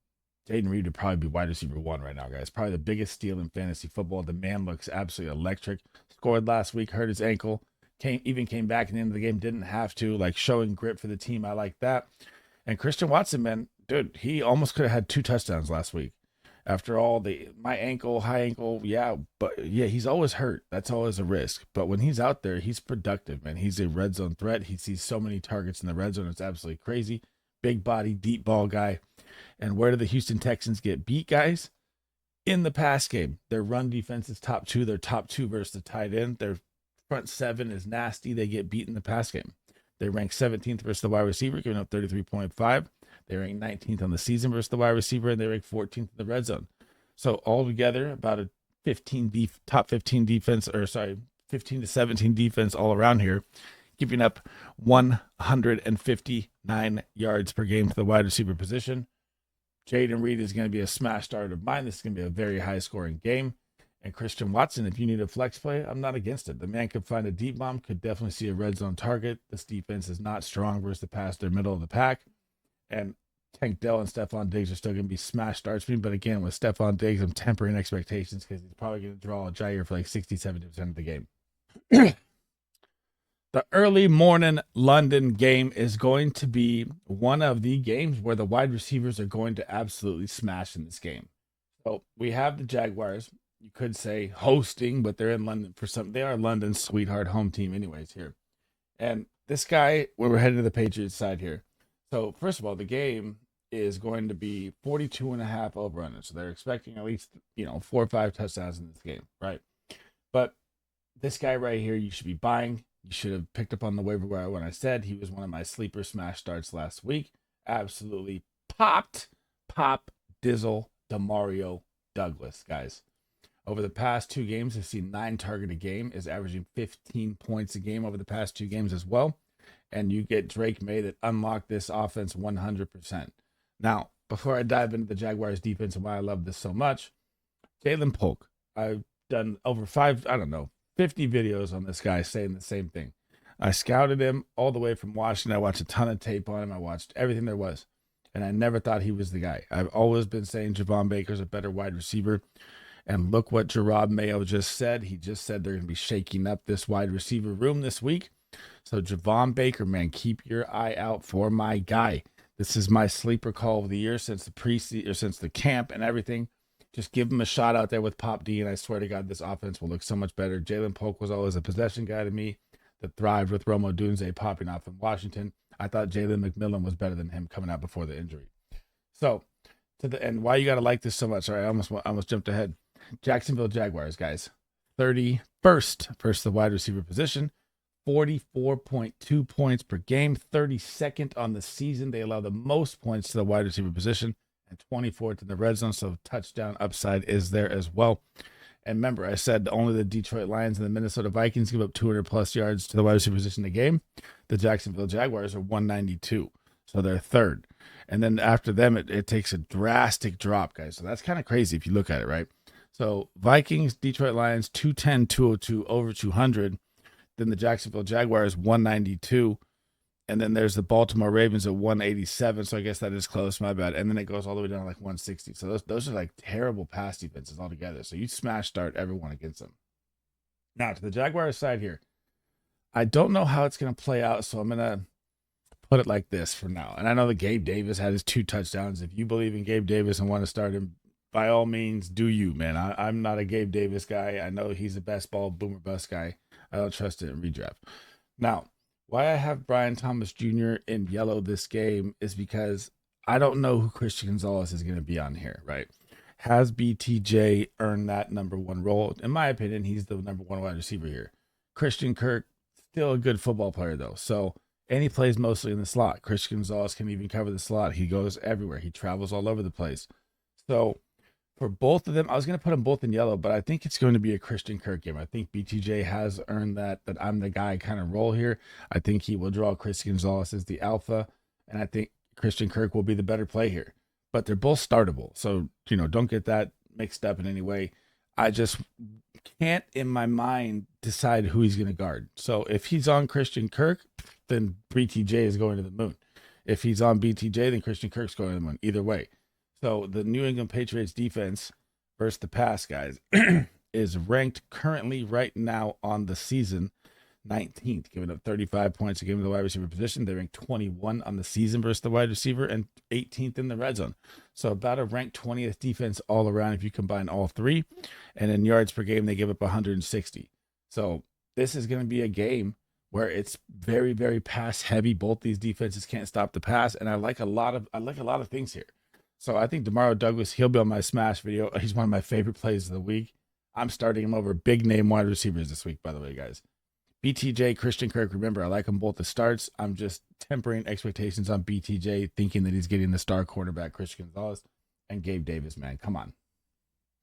Jaden Reed would probably be wide receiver 1 right now, guys. Probably the biggest steal in fantasy football. The man looks absolutely electric. Scored last week, hurt his ankle. Came back in the end of the game, didn't have to, like showing grit for the team. I like that. And Christian Watson, man, dude, he almost could have had 2 touchdowns last week. After all, high ankle, he's always hurt. That's always a risk. But when he's out there, he's productive, man. He's a red zone threat. He sees so many targets in the red zone. It's absolutely crazy. Big body, deep ball guy. And where do the Houston Texans get beat, guys? In the pass game. Their run defense is top 2. They're top 2 versus the tight end. Their front 7 is nasty. They get beat in the pass game. They rank 17th versus the wide receiver, giving up 33.5. They rank 19th on the season versus the wide receiver, and they rank 14th in the red zone. So altogether, about a top 15 defense, 15 to 17 defense all around here, giving up 159 yards per game to the wide receiver position. Jaden Reed is going to be a smash start of mine. This is going to be a very high-scoring game. And Christian Watson, if you need a flex play, I'm not against it. The man could find a deep bomb, could definitely see a red zone target. This defense is not strong versus the pass. They're middle of the pack. And Tank Dell and Stephon Diggs are still going to be smash starts for me. But again, with Stephon Diggs, I'm tempering expectations because he's probably going to draw a Jair for like 60-70% of the game. The early morning London game is going to be one of the games where the wide receivers are going to absolutely smash in this game. So we have the Jaguars. You could say hosting, but they're in London for some. They are London's sweetheart home team anyways here. And this guy, we're headed to the Patriots side here. So first of all, the game is going to be 42.5 over-under. So they're expecting at least, 4 or 5 touchdowns in this game, right? But this guy right here, you should be buying. You should have picked up on the waiver wire when I said he was one of my sleeper smash starts last week. Absolutely pop dizzle Demario Douglas, guys. Over the past 2 games, I've seen 9 target a game, is averaging 15 points a game over the past 2 games as well. And you get Drake May that unlocked this offense 100%. Now, before I dive into the Jaguars defense and why I love this so much, Jalen Polk. I've done over 50 videos on this guy saying the same thing. I scouted him all the way from Washington. I watched a ton of tape on him. I watched everything there was. And I never thought he was the guy. I've always been saying Javon Baker's a better wide receiver. And look what Gerard Mayo just said. He just said they're going to be shaking up this wide receiver room this week. So Javon Baker, man, keep your eye out for my guy. This is my sleeper call of the year since the preseason, or since the camp and everything. Just give him a shot out there with Pop D, and I swear to God, this offense will look so much better. Jalen Polk was always a possession guy to me that thrived with Rome Odunze popping off in Washington. I thought Jalen McMillan was better than him coming out before the injury. So, and why you got to like this so much? All right, I almost jumped ahead. Jacksonville Jaguars, guys. 31st versus the wide receiver position. 44.2 points per game. 32nd on the season. They allow the most points to the wide receiver position. And 24th in the red zone. So touchdown upside is there as well. And remember, I said only the Detroit Lions and the Minnesota Vikings give up 200 plus yards to the wide receiver position in the game. The Jacksonville Jaguars are 192. So they're third. And then after them, it takes a drastic drop, guys. So that's kind of crazy if you look at it, right? So Vikings, Detroit Lions, 210, 202, over 200. Then the Jacksonville Jaguars, 192. And then there's the Baltimore Ravens at 187. So I guess that is close, my bad. And then it goes all the way down to like 160. So those are like terrible pass defenses altogether. So you smash start everyone against them. Now to the Jaguars side here. I don't know how it's going to play out. So I'm going to put it like this for now. And I know that Gabe Davis had his 2 touchdowns. If you believe in Gabe Davis and want to start him, by all means, do you, man. I'm not a Gabe Davis guy. I know he's a best ball boomer bust guy. I don't trust it in redraft. Now, why I have Brian Thomas Jr. in yellow this game is because I don't know who Christian Gonzalez is going to be on here, right? Has BTJ earned that number 1 role? In my opinion, he's the number 1 wide receiver here. Christian Kirk, still a good football player though. So, and he plays mostly in the slot. Christian Gonzalez can even cover the slot. He goes everywhere. He travels all over the place. So for both of them, I was going to put them both in yellow, but I think it's going to be a Christian Kirk game. I think BTJ has earned that I'm the guy kind of role here. I think he will draw Christian Gonzalez as the alpha, and I think Christian Kirk will be the better play here. But they're both startable. So, don't get that mixed up in any way. I just can't in my mind decide who he's going to guard. So if he's on Christian Kirk, then BTJ is going to the moon. If he's on BTJ, then Christian Kirk's going to the moon. Either way. So the New England Patriots defense versus the pass, guys, is ranked currently right now on the season 19th, giving up 35 points a game to the wide receiver position. They ranked 21 on the season versus the wide receiver and 18th in the red zone. So about a ranked 20th defense all around if you combine all three. And in yards per game, they give up 160. So this is going to be a game where it's very, very pass heavy. Both these defenses can't stop the pass, and I like a lot of things here. So I think Demario Douglas, he'll be on my smash video. He's one of my favorite plays of the week. I'm starting him over big name wide receivers this week, by the way, guys. BTJ, Christian Kirk, remember, I like them both as starts. I'm just tempering expectations on BTJ, thinking that he's getting the star quarterback, Christian Gonzalez, and Gabe Davis, man. Come on.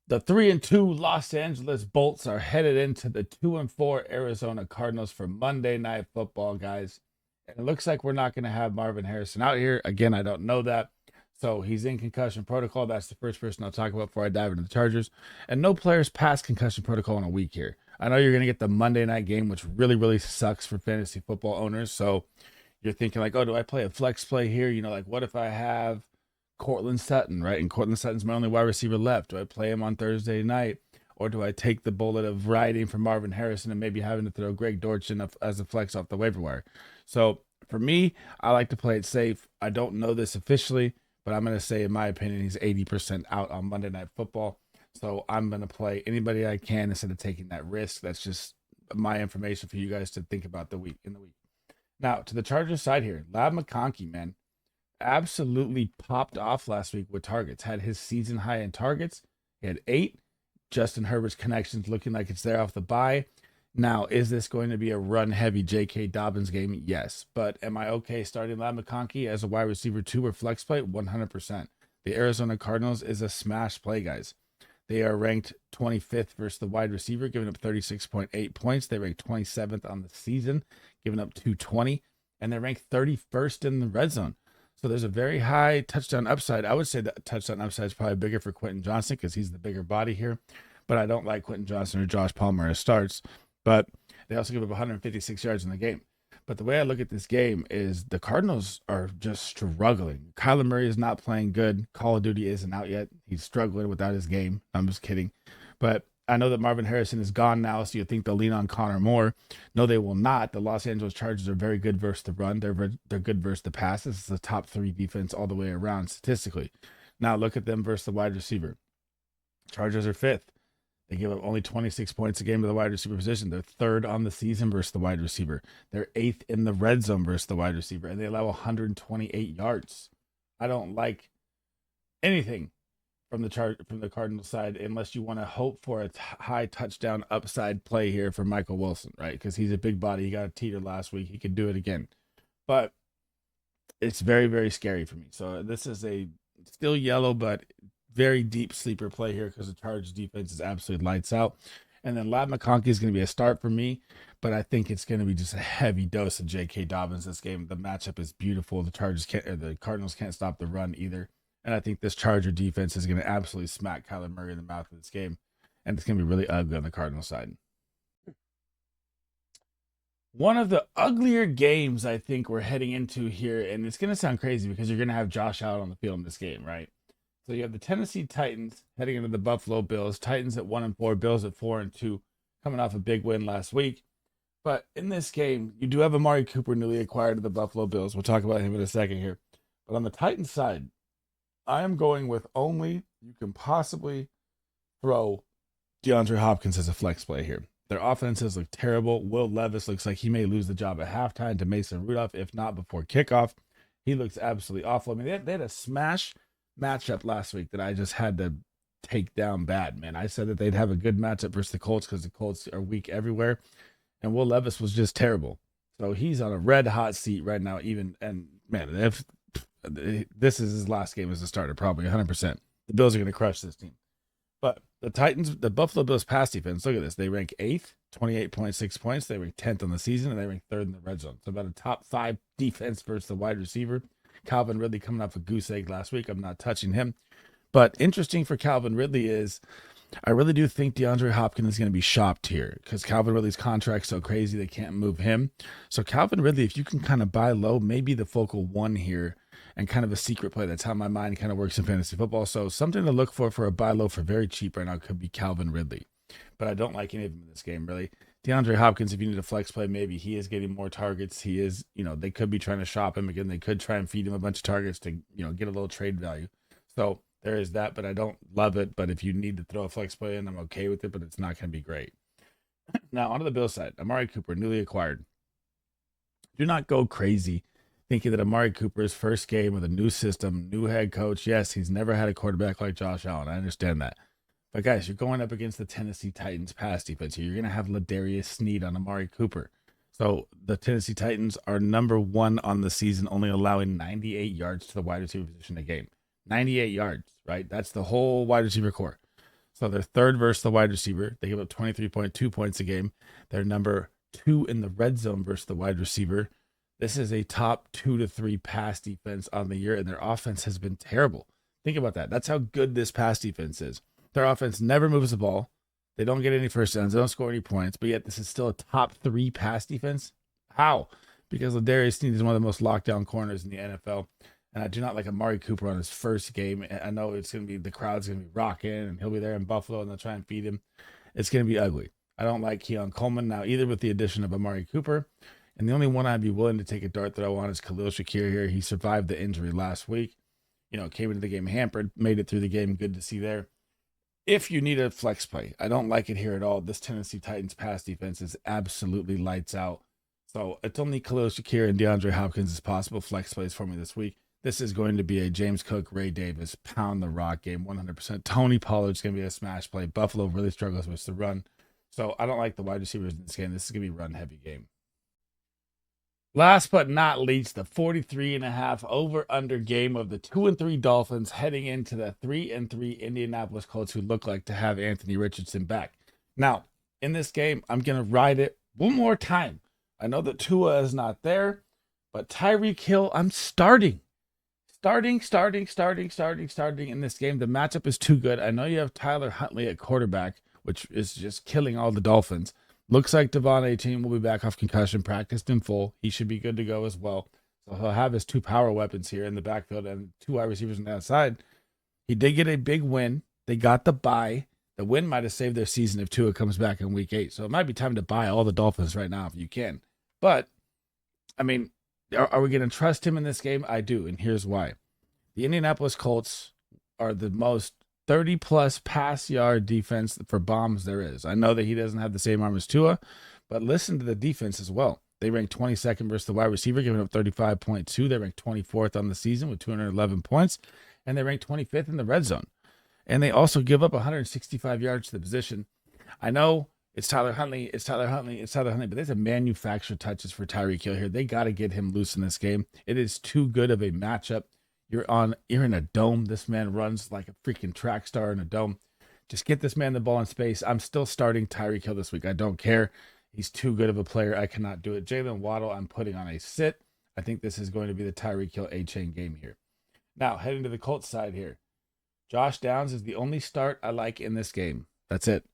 The 3-2 Los Angeles Bolts are headed into the 2-4 Arizona Cardinals for Monday Night Football, guys. And it looks like we're not going to have Marvin Harrison out here. Again, I don't know that. So he's in concussion protocol. That's the first person I'll talk about before I dive into the Chargers. And no players pass concussion protocol in a week here. I know you're going to get the Monday night game, which really, really sucks for fantasy football owners. So you're thinking like, oh, do I play a flex play here? Like what if I have Cortland Sutton, right? And Cortland Sutton's my only wide receiver left. Do I play him on Thursday night? Or do I take the bullet of riding for Marvin Harrison and maybe having to throw Greg Dortch in as a flex off the waiver wire? So for me, I like to play it safe. I don't know this officially, but I'm going to say, in my opinion, he's 80% out on Monday Night Football. So I'm going to play anybody I can instead of taking that risk. That's just my information for you guys to think about in the week. Now, to the Chargers side here, Lab McConkey, man, absolutely popped off last week with targets. Had his season high in targets. He had 8. Justin Herbert's connections looking like it's there off the bye. Now, is this going to be a run-heavy J.K. Dobbins game? Yes. But am I okay starting Lab McConkey as a wide receiver 2 or flex play? 100%. The Arizona Cardinals is a smash play, guys. They are ranked 25th versus the wide receiver, giving up 36.8 points. They rank 27th on the season, giving up 220. And they're ranked 31st in the red zone. So there's a very high touchdown upside. I would say that touchdown upside is probably bigger for Quentin Johnson because he's the bigger body here. But I don't like Quentin Johnson or Josh Palmer as starts. But they also give up 156 yards in the game. But the way I look at this game is the Cardinals are just struggling. Kyler Murray is not playing good. Call of Duty isn't out yet. He's struggling without his game. I'm just kidding. But I know that Marvin Harrison is gone now, so you think they'll lean on Connor more. No, they will not. The Los Angeles Chargers are very good versus the run. They're good versus the pass. This is the top 3 defense all the way around statistically. Now look at them versus the wide receiver. Chargers are 5th. They give up only 26 points a game to the wide receiver position. They're 3rd on the season versus the wide receiver. They're 8th in the red zone versus the wide receiver, and they allow 128 yards. I don't like anything from the Cardinals side unless you want to hope for a high touchdown upside play here for Michael Wilson, right? Because he's a big body. He got a teeter last week. He could do it again. But it's very, very scary for me. So this is a still yellow, but very deep sleeper play here because the Chargers defense is absolutely lights out. And then Lab McConkey is going to be a start for me, but I think it's going to be just a heavy dose of J.K. Dobbins this game. The matchup is beautiful. The Cardinals can't stop the run either. And I think this Charger defense is going to absolutely smack Kyler Murray in the mouth of this game. And it's going to be really ugly on the Cardinal side. One of the uglier games I think we're heading into here, and it's going to sound crazy because you're going to have Josh out on the field in this game, right? So you have the Tennessee Titans heading into the Buffalo Bills. Titans at 1-4, Bills at 4-2, coming off a big win last week. But in this game, you do have Amari Cooper newly acquired to the Buffalo Bills. We'll talk about him in a second here. But on the Titans side, I am going with only you can possibly throw DeAndre Hopkins as a flex play here. Their offenses look terrible. Will Levis looks like he may lose the job at halftime to Mason Rudolph, if not before kickoff. He looks absolutely awful. I mean, they had a smash matchup last week that I just had to take down bad, man. I said that they'd have a good matchup versus the Colts because the Colts are weak everywhere. and Will Levis was just terrible. So he's on a red hot seat right now. And man, if this is his last game as a starter, probably 100%. The Bills are going to crush this team. But the Buffalo Bills pass defense, look at this. They rank 8th, 28.6 points. They rank 10th on the season, and they rank 3rd in the red zone. So about a top 5 defense versus the wide receiver. Calvin Ridley coming off a goose egg last week. I'm not touching him. But interesting for Calvin Ridley is I really do think DeAndre Hopkins is going to be shopped here because Calvin Ridley's contract's so crazy they can't move him. So Calvin Ridley, if you can kind of buy low, maybe the focal one here and kind of a secret play. That's how my mind kind of works in fantasy football. So something to look for a buy low for very cheap right now could be Calvin Ridley. But I don't like any of them in this game, really. DeAndre Hopkins, if you need a flex play, maybe he is getting more targets. He is, they could be trying to shop him again. They could try and feed him a bunch of targets to, get a little trade value. So there is that, but I don't love it. But if you need to throw a flex play in, I'm okay with it, but it's not going to be great. Now, onto the Bills side. Amari Cooper, newly acquired. Do not go crazy thinking that Amari Cooper's first game with a new system, new head coach. Yes, he's never had a quarterback like Josh Allen. I understand that. But guys, you're going up against the Tennessee Titans pass defense here. You're going to have Ladarius Sneed on Amari Cooper. So the Tennessee Titans are number 1 on the season, only allowing 98 yards to the wide receiver position a game. 98 yards, right? That's the whole wide receiver core. So they're 3rd versus the wide receiver. They give up 23.2 points a game. They're number 2 in the red zone versus the wide receiver. This is a top 2 to 3 pass defense on the year, and their offense has been terrible. Think about that. That's how good this pass defense is. Their offense never moves the ball. They don't get any first downs. They don't score any points, but yet this is still a top 3 pass defense. How? Because Ladarius Sneed is one of the most locked down corners in the NFL. And I do not like Amari Cooper on his first game. I know it's going to be, the crowd's going to be rocking, and he'll be there in Buffalo, and they'll try and feed him. It's going to be ugly. I don't like Keon Coleman now either with the addition of Amari Cooper. And the only one I'd be willing to take a dart throw on is Khalil Shakir here. He survived the injury last week. Came into the game hampered, made it through the game. Good to see there. If you need a flex play, I don't like it here at all. This Tennessee Titans pass defense is absolutely lights out. So it's only Khalil Shakir and DeAndre Hopkins as possible flex plays for me this week. This is going to be a James Cook, Ray Davis, pound the rock game, 100%. Tony Pollard's going to be a smash play. Buffalo really struggles with the run. So I don't like the wide receivers in this game. This is going to be a run-heavy game. Last but not least, the 43.5 over-under game of the 2-3 Dolphins heading into the 3-3 Indianapolis Colts, who look like to have Anthony Richardson back. Now, in this game, I'm going to ride it one more time. I know that Tua is not there, but Tyreek Hill, I'm starting in this game. The matchup is too good. I know you have Tyler Huntley at quarterback, which is just killing all the Dolphins. Looks like Devon Achane will be back off concussion, practiced in full. He should be good to go as well. So he'll have his 2 power weapons here in the backfield and 2 wide receivers on the outside. He did get a big win. They got the bye. The win might have saved their season if Tua comes back in week 8. So it might be time to buy all the Dolphins right now if you can. But, I mean, are we going to trust him in this game? I do, and here's why. The Indianapolis Colts are the most 30-plus pass yard defense for bombs there is. I know that he doesn't have the same arm as Tua, but listen to the defense as well. They rank 22nd versus the wide receiver, giving up 35.2. They rank 24th on the season with 211 points, and they rank 25th in the red zone. And they also give up 165 yards to the position. I know it's Tyler Huntley, but there's a manufactured touches for Tyreek Hill here. They got to get him loose in this game. It is too good of a matchup. You're in a dome. This man runs like a freaking track star in a dome. Just get this man the ball in space. I'm still starting Tyreek Hill this week. I don't care. He's too good of a player. I cannot do it. Jalen Waddle, I'm putting on a sit. I think this is going to be the Tyreek Hill A-chain game here. Now, heading to the Colts side here. Josh Downs is the only start I like in this game. That's it.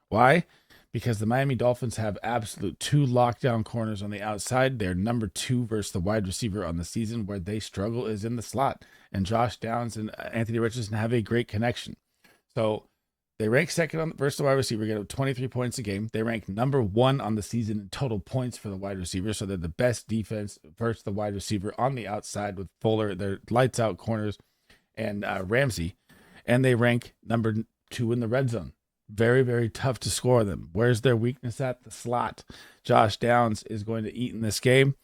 Why? Because the Miami Dolphins have absolute 2 lockdown corners on the outside. They're number 2 versus the wide receiver on the season. Where they struggle is in the slot. And Josh Downs and Anthony Richardson have a great connection. So they rank second versus the wide receiver, get up 23 points a game. They rank number 1 on the season in total points for the wide receiver. So they're the best defense versus the wide receiver on the outside with Fuller, their lights out corners, and Ramsey. And they rank number 2 in the red zone. Very, very tough to score them. Where's their weakness at? The slot. Josh Downs is going to eat in this game.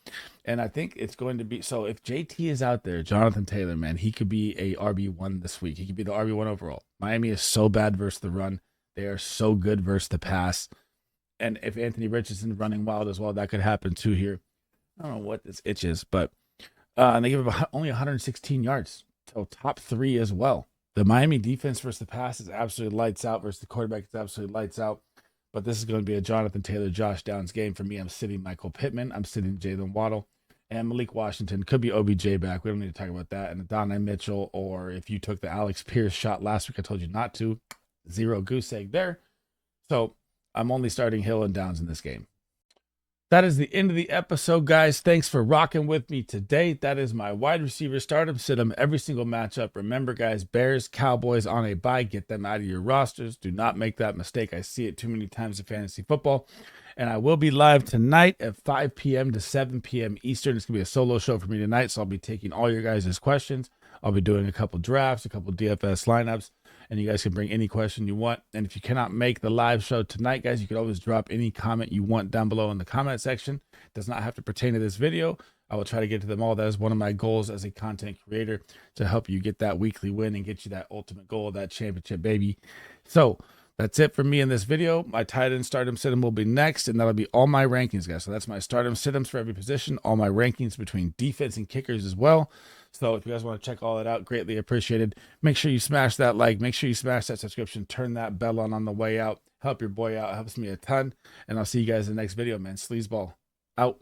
And I think it's going to be, so if JT is out there, Jonathan Taylor, man, he could be a RB1 this week. He could be the RB1 overall. Miami is so bad versus the run. They are so good versus the pass. And if Anthony Richardson's running wild as well, that could happen too here. I don't know what this itch is, but and they give up only 116 yards. So top 3 as well. The Miami defense versus the pass is absolutely lights out versus the quarterback is absolutely lights out. But this is going to be a Jonathan Taylor, Josh Downs game for me. I'm sitting Michael Pittman. I'm sitting Jalen Waddle. And Malik Washington. Could be OBJ back. We don't need to talk about that. And Adonai Mitchell, or if you took the Alex Pierce shot last week, I told you not to. 0 goose egg there. So I'm only starting Hill and Downs in this game. That is the end of the episode, guys. Thanks for rocking with me today. That is my wide receiver stardom. Sit them every single matchup. Remember, guys, Bears, Cowboys on a bye. Get them out of your rosters. Do not make that mistake. I see it too many times in fantasy football. And I will be live tonight at 5 p.m. to 7 p.m. Eastern. It's going to be a solo show for me tonight, so I'll be taking all your guys' questions. I'll be doing a couple drafts, a couple DFS lineups, and you guys can bring any question you want. And if you cannot make the live show tonight, guys, you can always drop any comment you want down below in the comment section. It does not have to pertain to this video. I will try to get to them all. That is one of my goals as a content creator, to help you get that weekly win and get you that ultimate goal, that championship, baby. So that's it for me in this video. My tight end stardom sit-em will be next, and that'll be all my rankings, guys. So that's my stardom sit-ems for every position, all my rankings between defense and kickers as well. So if you guys want to check all that out, greatly appreciated. Make sure you smash that like. Make sure you smash that subscription. Turn that bell on the way out. Help your boy out. It helps me a ton. And I'll see you guys in the next video, man. SleezBall out.